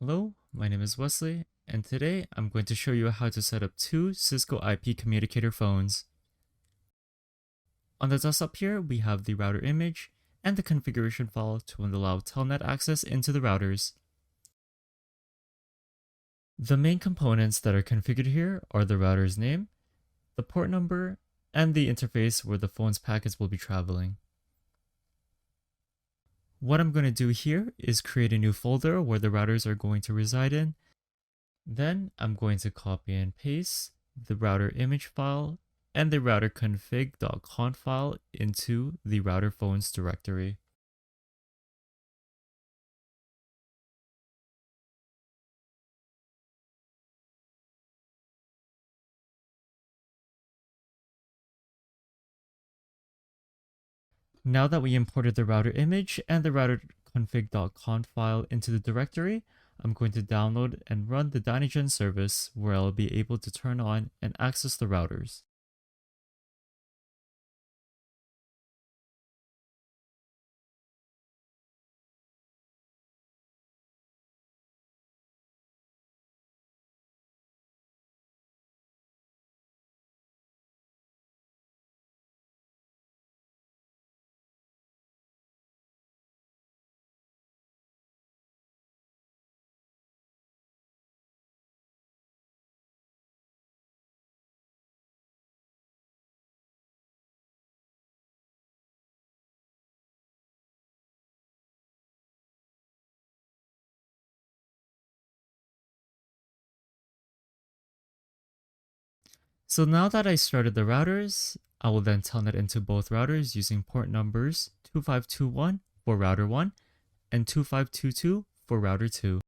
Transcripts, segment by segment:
Hello, my name is Wesley, and today I'm going to show you how to set up two Cisco IP Communicator phones. On the desktop here, we have the router image and the configuration file to allow telnet access into the routers. The main components that are configured here are the router's name, the port number, and the interface where the phone's packets will be traveling. What I'm going to do here is create a new folder where the routers are going to reside in. Then I'm going to copy and paste the router image file and the router config.conf file into the router phones directory. Now that we imported the router image and the router config.conf file into the directory, I'm going to download and run the Dynagen service where I'll be able to turn on and access the routers. So now that I started the routers, I will then telnet into both routers using port numbers 2521 for router 1 and 2522 for router 2.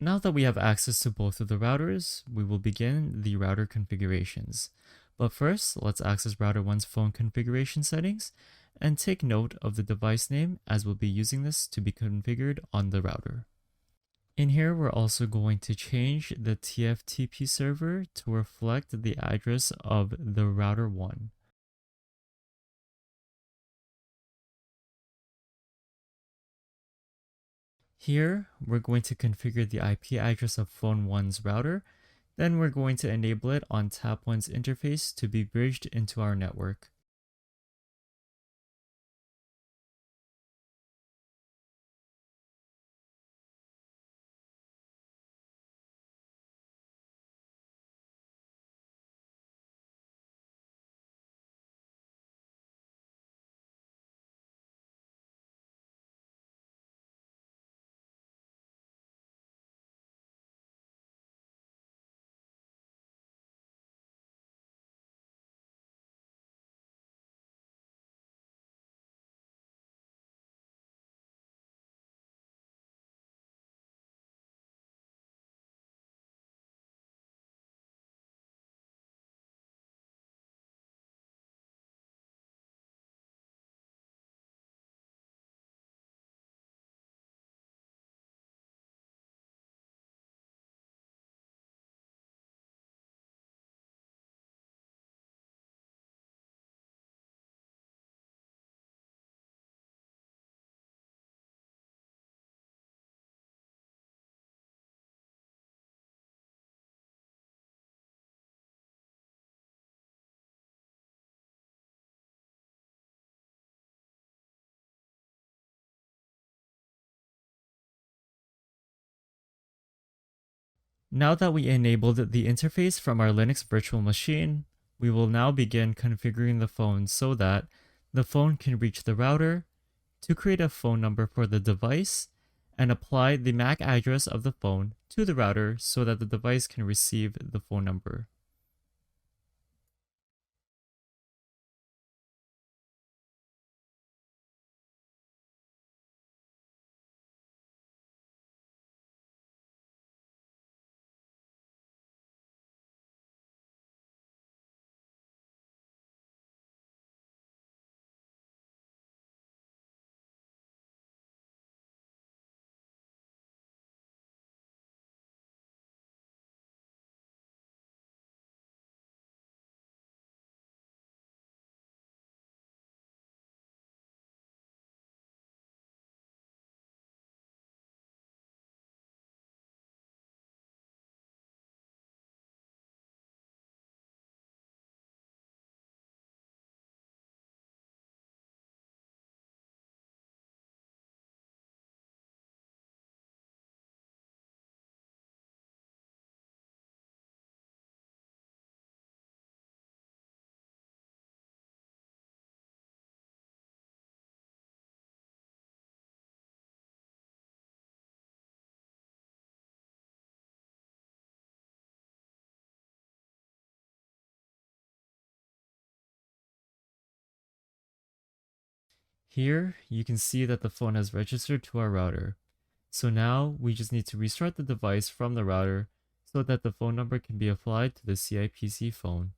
Now that we have access to both of the routers, we will begin the router configurations. But first, let's access router 1's phone configuration settings and take note of the device name as we'll be using this to be configured on the router. In here, we're also going to change the TFTP server to reflect the address of the router 1. Here, we're going to configure the IP address of phone 1's router, then we're going to enable it on tap 1's interface to be bridged into our network. Now that we enabled the interface from our Linux virtual machine, we will now begin configuring the phone so that the phone can reach the router, to create a phone number for the device, and apply the MAC address of the phone to the router so that the device can receive the phone number. Here, you can see that the phone has registered to our router. So now we just need to restart the device from the router so that the phone number can be applied to the CIPC phone.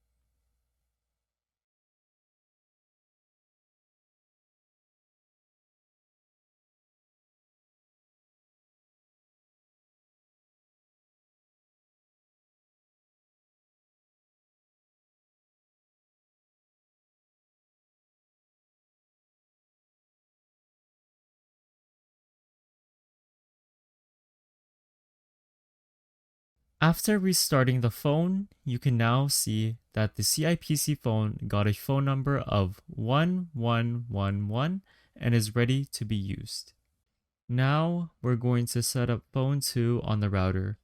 After restarting the phone, you can now see that the CIPC phone got a phone number of 1111 and is ready to be used. Now we're going to set up phone 2 on the router.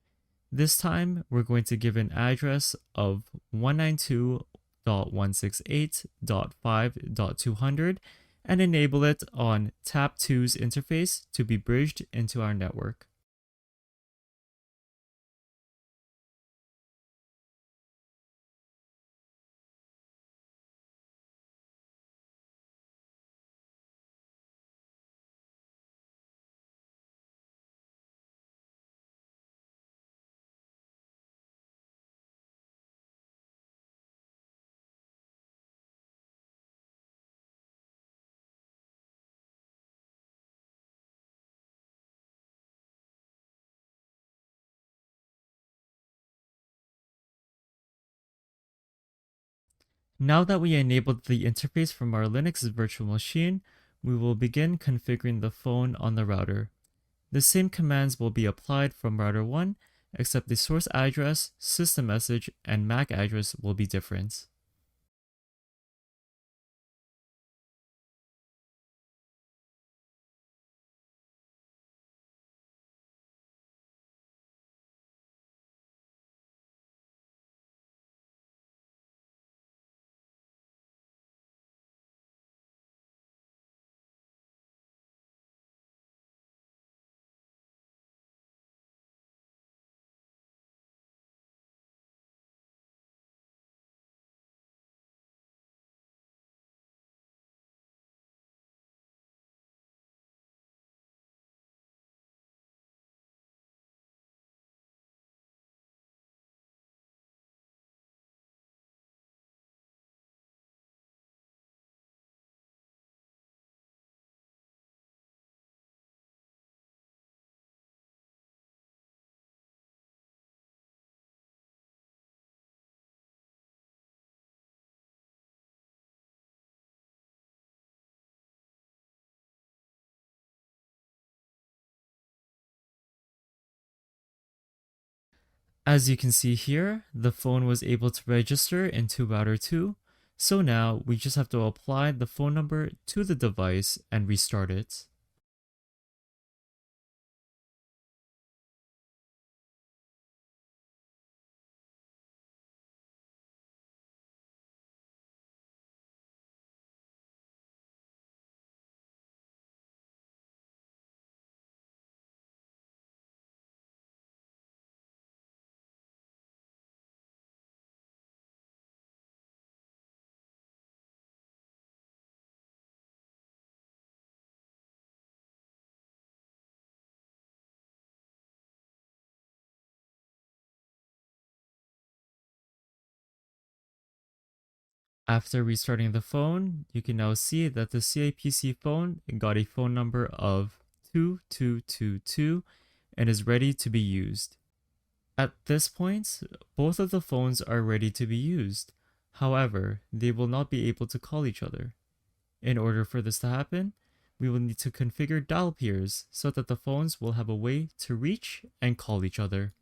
This time we're going to give an address of 192.168.5.200 and enable it on tap 2's interface to be bridged into our network. Now that we enabled the interface from our Linux virtual machine, we will begin configuring the phone on the router. The same commands will be applied from router 1, except the source address, system message, and MAC address will be different. As you can see here, the phone was able to register into router 2, so now we just have to apply the phone number to the device and restart it. After restarting the phone, you can now see that the CIPC phone got a phone number of 2222 and is ready to be used. At this point, both of the phones are ready to be used. However, they will not be able to call each other. In order for this to happen, we will need to configure dial peers so that the phones will have a way to reach and call each other.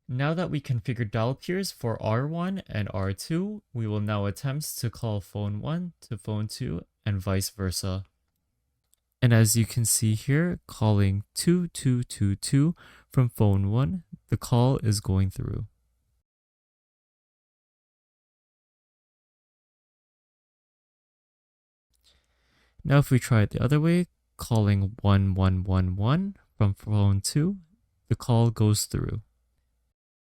Now that we configured dial peers for R1 and R2, we will now attempt to call phone 1 to phone 2 and vice versa. And as you can see here, calling 2222 from phone 1, the call is going through. Now if we try it the other way, calling 1111 from phone 2, the call goes through.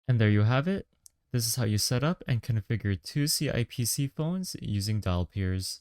And there you have it. This is how you set up and configure two CIPC phones using dial peers.